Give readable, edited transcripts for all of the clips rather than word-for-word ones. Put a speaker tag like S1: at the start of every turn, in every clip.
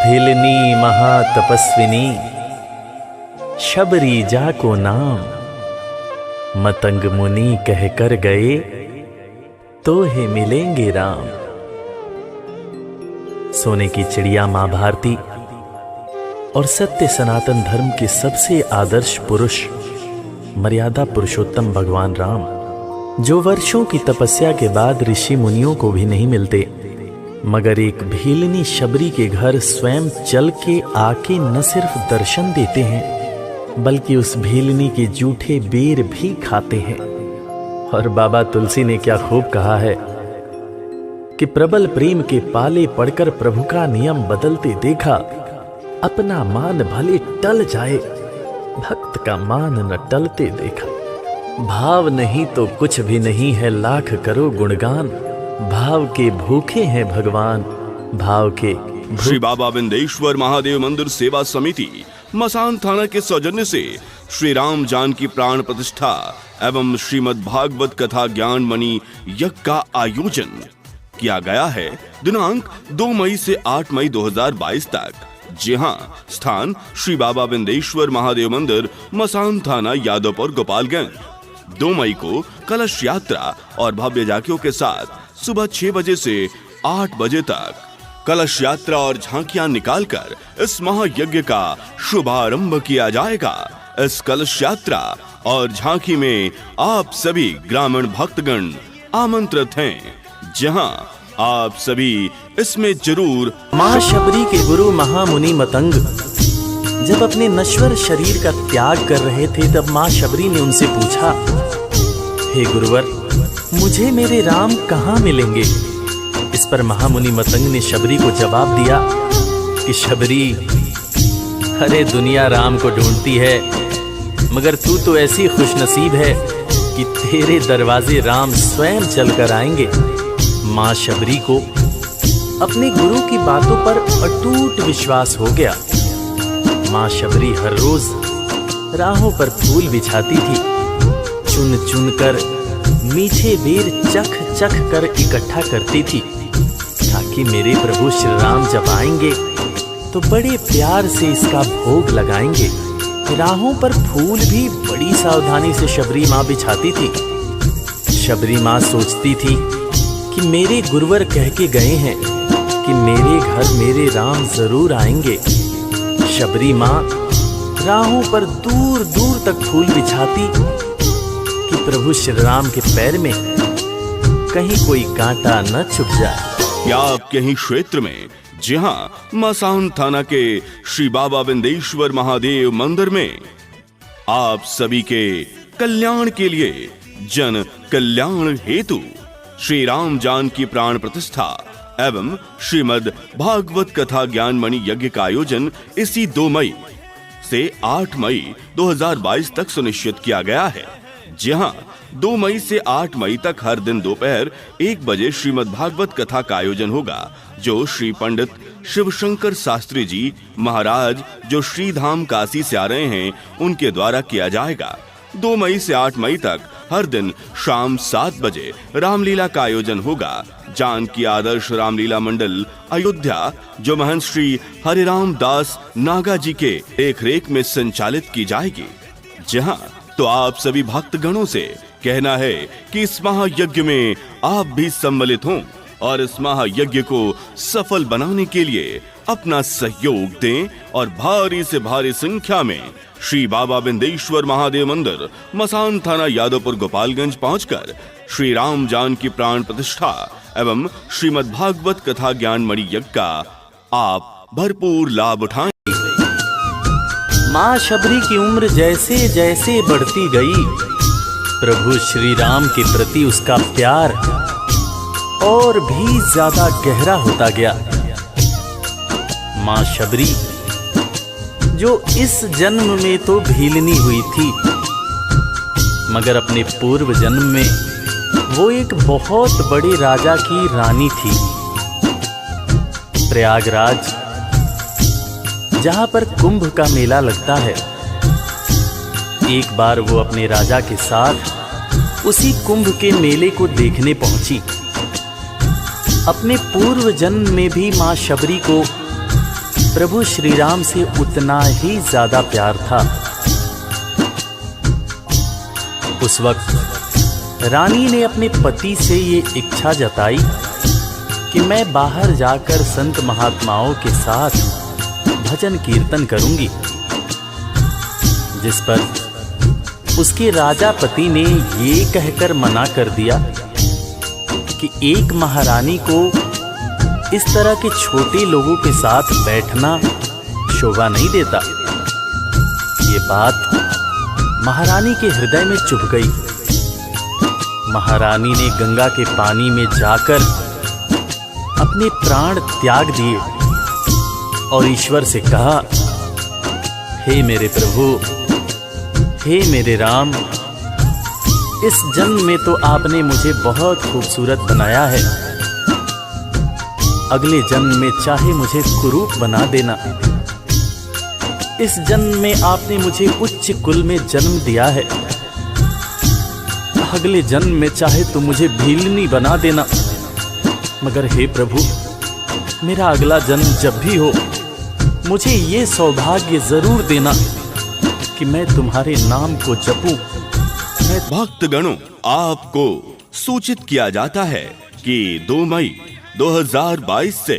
S1: भिलनी महातपस्विनी शबरी जा को नाम, मतंग मुनि कह कर गए तो हे मिलेंगे राम। सोने की चिड़िया मां भारती और सत्य सनातन धर्म के सबसे आदर्श पुरुष मर्यादा पुरुषोत्तम भगवान राम, जो वर्षों की तपस्या के बाद ऋषि मुनियों को भी नहीं मिलते, मगर एक भीलनी शबरी के घर स्वयं चल के आके न सिर्फ दर्शन देते हैं बल्कि उस भीलनी के जूठे बेर भी खाते हैं। और बाबा तुलसी ने क्या खूब कहा है कि प्रबल प्रेम के पाले पड़कर प्रभु का नियम बदलते देखा, अपना मान भले टल जाए भक्त का मान न टलते देखा। भाव नहीं तो कुछ भी नहीं है, लाख करो गुणगान, भाव के भूखे हैं भगवान, भाव के
S2: श्री बाबा विंदेश्वर महादेव मंदिर सेवा समिति मसान थाना के सौजन्य से श्री राम जानकी प्राण प्रतिष्ठा एवं श्रीमद् भागवत कथा ज्ञान मणि यज्ञ का आयोजन किया गया है दिनांक 2 मई से 8 मई 2022 तक। जी हां, स्थान श्री बाबा विंदेश्वर महादेव मंदिर, मसान थाना, यादवपुर, गोपालगंज। 2 मई को कलश यात्रा और भव्य झांकियों के साथ सुबह 6 बजे से 8 बजे तक कलश यात्रा और झांकियां निकालकर इस महायज्ञ का शुभारंभ किया जाएगा। इस कलश यात्रा और झांकी में आप सभी ग्रामीण भक्तगण आमंत्रित हैं, जहां आप सभी इसमें जरूर।
S1: मां शबरी के गुरु महामुनि मतंग जब अपने नश्वर शरीर का त्याग कर रहे थे, तब मां शबरी ने उनसे पूछा, हे गुरुवर, मुझे मेरे राम कहाँ मिलेंगे? इस पर महामुनि मतंग ने शबरी को जवाब दिया कि शबरी, अरे दुनिया राम को ढूंढती है, मगर तू तो ऐसी खुशनसीब है कि तेरे दरवाजे राम स्वयं चलकर आएंगे। मां शबरी को अपने गुरु की बातों पर अटूट विश्वास हो गया। मां शबरी हर रोज राहों पर फूल बिछाती थी, चुन चुन कर मीठे बेर चख चख कर इकट्ठा करती थी, ताकि मेरे प्रभु श्री राम जब आएंगे तो बड़े प्यार से इसका भोग लगाएंगे। राहों पर फूल भी बड़ी सावधानी से शबरी माँ बिछाती थी। शबरी माँ सोचती थी कि मेरे गुरुवर कह के गए हैं कि मेरे घर मेरे राम जरूर आएंगे। शबरी माँ राहों पर दूर दूर तक फूल बिछाती कि प्रभु श्री राम के पैर में कहीं कोई कांटा न चुभ जाए।
S2: या आपके ही क्षेत्र में, जी हां, मसान थाना के श्री बाबा विंदेश्वर महादेव मंदिर में आप सभी के कल्याण के लिए, जन कल्याण हेतु श्री राम जानकी प्राण प्रतिष्ठा एवं श्रीमद् भागवत कथा ज्ञान मणि यज्ञ का आयोजन इसी 2 मई से 8 मई 2022 तक सुनिश्चित किया गया है। जी हां, 2 मई से 8 मई तक हर दिन दोपहर 1 बजे श्रीमद् भागवत कथा का आयोजन होगा, जो श्री पंडित शिवशंकर शास्त्री जी महाराज, जो श्री धाम काशी से आ रहे हैं, उनके द्वारा किया जाएगा। 2 मई से 8 मई तक हर दिन शाम 7 बजे रामलीला का आयोजन होगा। जानकी आदर्श रामलीला मंडल अयोध्या, जो महंत श्री हरिराम दास नागा जी के देखरेख में संचालित की जाएगी। जहां तो आप सभी भक्तगणों से कहना है कि इस महायज्ञ में आप भी सम्मिलित हों और इस महायज्ञ को सफल बनाने के लिए अपना सहयोग दें और भारी से भारी संख्या में श्री बाबा विंदेश्वर महादेव मंदिर, मसान थाना, यादवपुर, गोपालगंज पहुंचकर श्री राम जानकी प्राण प्रतिष्ठा एवं श्रीमद् भागवत कथा ज्ञान मणि यज्ञ का आप भरपूर लाभ उठाएं।
S1: मां शबरी की उम्र जैसे जैसे बढ़ती गई, प्रभु श्री राम के प्रति उसका प्यार और भी ज्यादा गहरा होता गया। मां शबरी, जो इस जन्म में तो भीलनी हुई थी, मगर अपने पूर्व जन्म में वो एक बहुत बड़े राजा की रानी थी। प्रयागराज, जहां पर कुंभ का मेला लगता है, एक बार वो अपने राजा के साथ उसी कुंभ के मेले को देखने पहुंची। अपने पूर्व जन्म में भी मां शबरी को प्रभु श्री राम से उतना ही ज्यादा प्यार था। उस वक्त रानी ने अपने पति से ये इच्छा जताई कि मैं बाहर जाकर संत महात्माओं के साथ भजन कीर्तन करूंगी, जिस पर उसके राजा पति ने ये कहकर मना कर दिया कि एक महारानी को इस तरह के छोटे लोगों के साथ बैठना शोभा नहीं देता। ये बात महारानी के हृदय में चुभ गई। महारानी ने गंगा के पानी में जाकर अपने प्राण त्याग दिए और ईश्वर से कहा, हे मेरे प्रभु, हे मेरे राम, इस जन्म में तो आपने मुझे बहुत खूबसूरत बनाया है, अगले जन्म में चाहे मुझे कुरूप बना देना। इस जन्म में आपने मुझे उच्च कुल में जन्म दिया है, अगले जन्म में चाहे तो मुझे भीलनी बना देना। मगर हे प्रभु, मेरा अगला जन्म जब भी हो, मुझे ये सौभाग्य जरूर देना कि मैं तुम्हारे नाम को जपूं।
S2: भक्तगणों, आपको सूचित किया जाता है कि 2 मई 2022 से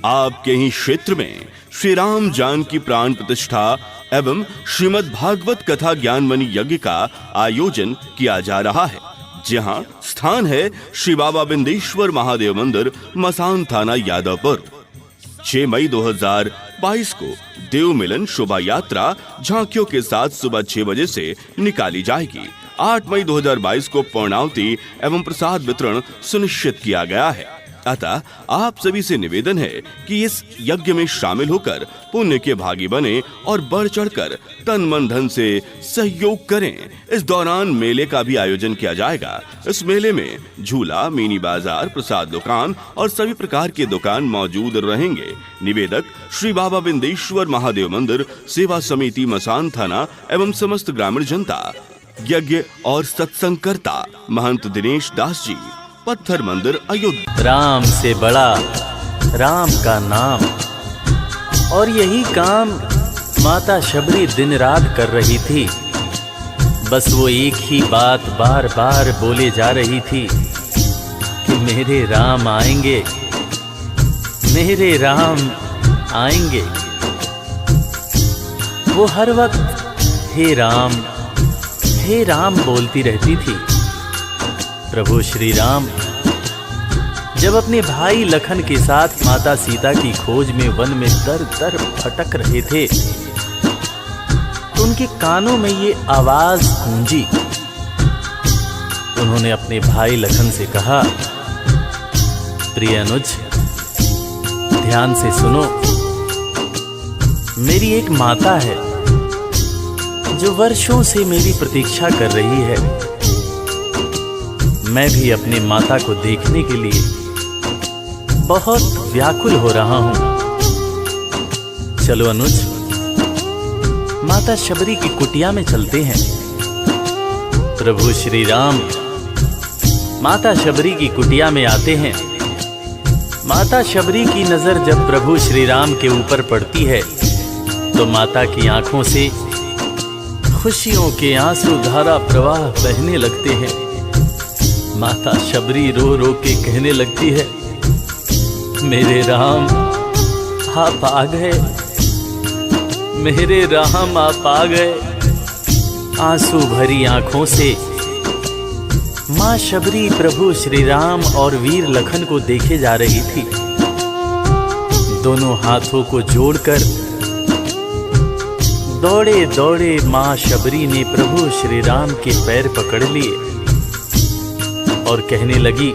S2: आपके ही क्षेत्र में श्री राम जानकी प्राण प्रतिष्ठा एवं श्रीमद् भागवत कथा ज्ञानमणि यज्ञ का आयोजन किया जा रहा है, जहां स्थान है श्री बाबा बिंदेश्वर महादेव मंदिर, मसान थाना, यादवपुर। 6 मई 2022 को देव मिलन शोभा यात्रा झांकियों के साथ सुबह 6 बजे से निकाली जाएगी। 8 मई 2022 को पूर्णाहुति एवं प्रसाद वितरण सुनिश्चित किया गया है। अतः आप सभी से निवेदन है कि इस यज्ञ में शामिल होकर पुण्य के भागी बने और बढ़ चढ़कर तन मन धन से सहयोग करें। इस दौरान मेले का भी आयोजन किया जाएगा। इस मेले में झूला, मिनी बाजार, प्रसाद दुकान और सभी प्रकार के दुकान मौजूद रहेंगे। निवेदक श्री बाबा बिंदेश्वर महादेव मंदिर सेवा समिति, मसान थाना एवं समस्त ग्रामीण जनता। यज्ञ और सत्संगकर्ता महंत दिनेश दास जी, पत्थर मंदिर, अयोध्या।
S1: राम से बड़ा राम का नाम, और यही काम माता शबरी दिन रात कर रही थी। बस वो एक ही बात बार बार बोले जा रही थी कि मेरे राम आएंगे, मेरे राम आएंगे। वो हर वक्त हे राम बोलती रहती थी। प्रभु श्री राम जब अपने भाई लखन के साथ माता सीता की खोज में वन में दर दर भटक रहे थे, तो उनके कानों में ये आवाज गूंजी। उन्होंने अपने भाई लखन से कहा, प्रिय अनुज, ध्यान से सुनो। मेरी एक माता है जो वर्षों से मेरी प्रतीक्षा कर रही है। मैं भी अपनी माता को देखने के लिए बहुत व्याकुल हो रहा हूं। चलो अनुज, माता शबरी की कुटिया में चलते हैं। प्रभु श्री राम माता शबरी की कुटिया में आते हैं। माता शबरी की नजर जब प्रभु श्री राम के ऊपर पड़ती है तो माता की आंखों से खुशियों के आंसू धारा प्रवाह बहने लगते हैं। माता शबरी रो रो के कहने लगती है, मेरे राम आप आ गए, मेरे राम आप आ गए। आंसू भरी आंखों से मां शबरी प्रभु श्री राम और वीर लखन को देखे जा रही थी। दोनों हाथों को जोड़कर दौड़े दौड़े मां शबरी ने प्रभु श्री राम के पैर पकड़ लिए और कहने लगी,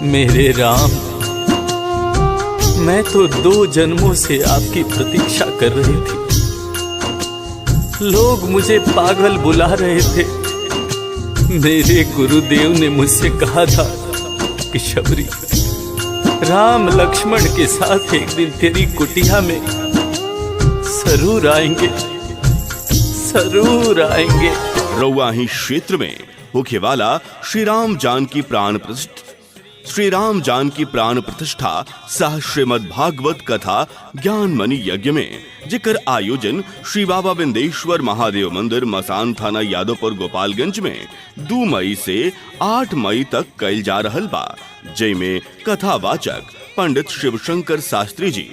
S1: मेरे राम, मैं तो 2 जन्मों से आपकी प्रतीक्षा कर रही थी। लोग मुझे पागल बुला रहे थे। मेरे गुरुदेव ने मुझसे कहा था कि शबरी, राम लक्ष्मण के साथ एक दिन तेरी कुटिया में जरूर आएंगे, जरूर आएंगे।
S2: रउआ ही क्षेत्र में होखे वाला श्री राम जानकी प्राण प्रतिष्ठा श्री राम जानकी प्राण प्रतिष्ठा सह श्रीमद् भागवत कथा ज्ञान मणि यज्ञ में जेकर आयोजन श्री बाबा विंदेश्वर महादेव मंदिर मसान थाना यादवपुर गोपालगंज में 2 मई से 8 मई तक कइल जा रहल बा। जैमें कथावाचक पंडित शिवशंकर शास्त्री जी,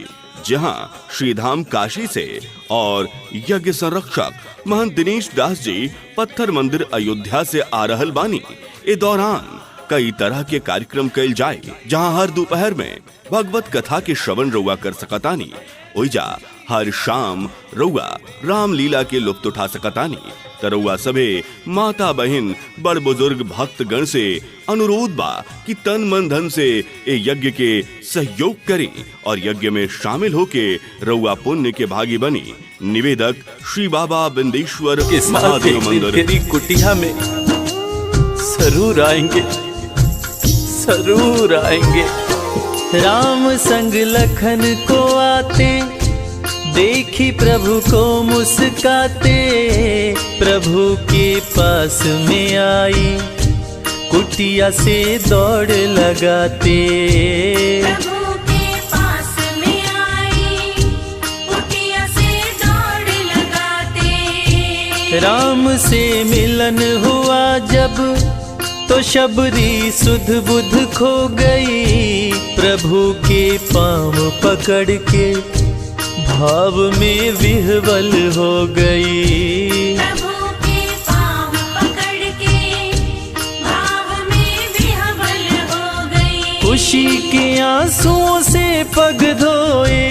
S2: जहां श्रीधाम काशी से और यज्ञ संरक्षक महंत दिनेश दास जी पत्थर मंदिर अयोध्या से आ रहल बानी। इस दौरान कई तरह के कार्यक्रम कइल जाए, जहां हर दोपहर में भगवत कथा के श्रवण रउआ कर सकतानी। ओइजा हर शाम रउआ रामलीला के लुत्फ उठा सकतानी। त रउआ सभे माता बहन बड़ बुजुर्ग भक्त गण से अनुरोध बा कि तन मन धन से ए यज्ञ के सहयोग करें और यज्ञ में शामिल होके रउआ पुण्य के भागी बनी। निवेदक श्री बाबा विंदेश्वर महादेव मंदिर।
S1: तेरी कुटिया में जरूर आएंगे, जरूर आएंगे। राम संग लखन को आते देखी प्रभु को मुस्काते, प्रभु के पास में आई कुटिया से दौड़ लगाते।
S3: प्रभु के पास में आई कुटिया से दौड़ लगाते।
S1: राम से मिलन हुआ जब तो शबरी सुध बुध खो गई, प्रभु के पांव पकड़ के भाव में विह्वल हो गई।
S3: प्रभु के पांव पकड़ के भाव में विह्वल हो गई।
S1: खुशी के आंसुओं से पग धोए,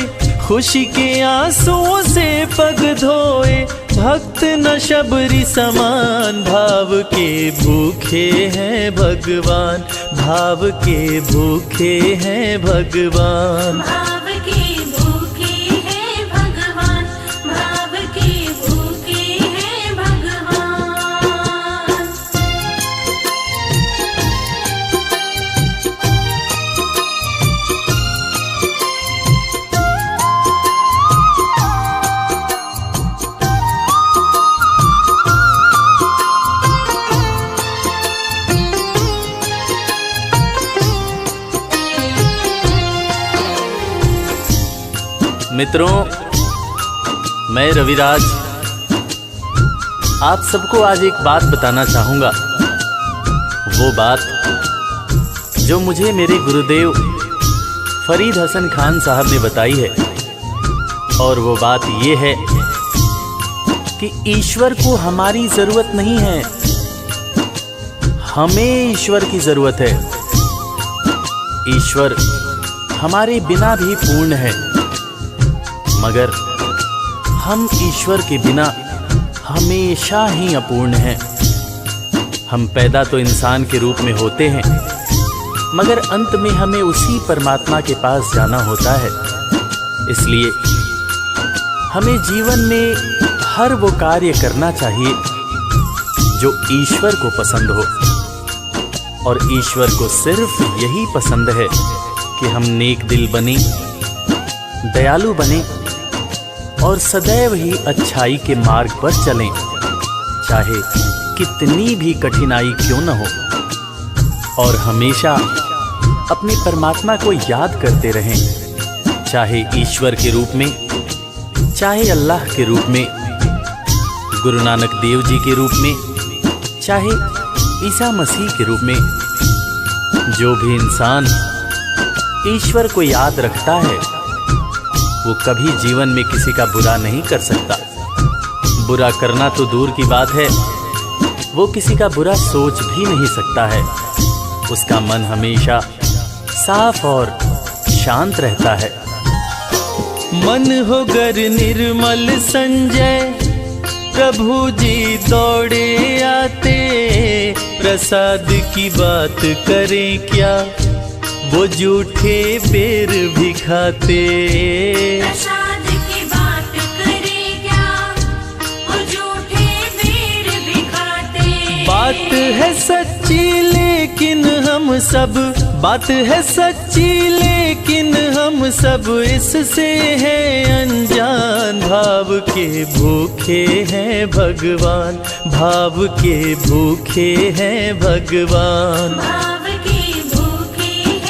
S1: खुशी के आंसुओं से पग धोए, भक्त न शबरी समान। भाव के भूखे हैं भगवान, भाव के भूखे हैं भगवान।
S3: भाव के भूखे हैं भगवान, भाव के भूखे हैं भगवान।
S1: मित्रों, मैं रविराज आप सबको आज एक बात बताना चाहूंगा। वो बात जो मुझे मेरे गुरुदेव फरीद हसन खान साहब ने बताई है, और वो बात ये है कि ईश्वर को हमारी जरूरत नहीं है, हमें ईश्वर की जरूरत है। ईश्वर हमारे बिना भी पूर्ण है, मगर हम ईश्वर के बिना हमेशा ही अपूर्ण हैं। हम पैदा तो इंसान के रूप में होते हैं, मगर अंत में हमें उसी परमात्मा के पास जाना होता है। इसलिए हमें जीवन में हर वो कार्य करना चाहिए जो ईश्वर को पसंद हो, और ईश्वर को सिर्फ यही पसंद है कि हम नेक दिल बने, दयालु बने और सदैव ही अच्छाई के मार्ग पर चलें, चाहे कितनी भी कठिनाई क्यों न हो। और हमेशा अपने परमात्मा को याद करते रहें, चाहे ईश्वर के रूप में, चाहे अल्लाह के रूप में, गुरु नानक देव जी के रूप में, चाहे ईसा मसीह के रूप में। जो भी इंसान ईश्वर को याद रखता है वो कभी जीवन में किसी का बुरा नहीं कर सकता। बुरा करना तो दूर की बात है, वो किसी का बुरा सोच भी नहीं सकता है। उसका मन हमेशा साफ और शांत रहता है। मन हो गर निर्मल संजय, प्रभु जी दौड़े आते, प्रसाद की बात करें क्या, वो झूठे बेर भी खाते।
S3: प्रसाद की बात करें क्या, वो झूठे बेर भी खाते।
S1: बात है सच्ची लेकिन हम सब, बात है सच्ची लेकिन हम सब इससे हैं अनजान। भाव के भूखे हैं भगवान, भाव के भूखे हैं भगवान।
S3: भाव के भूखे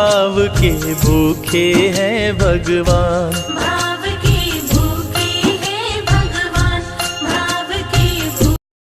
S1: भाव के भूखे हैं भगवान।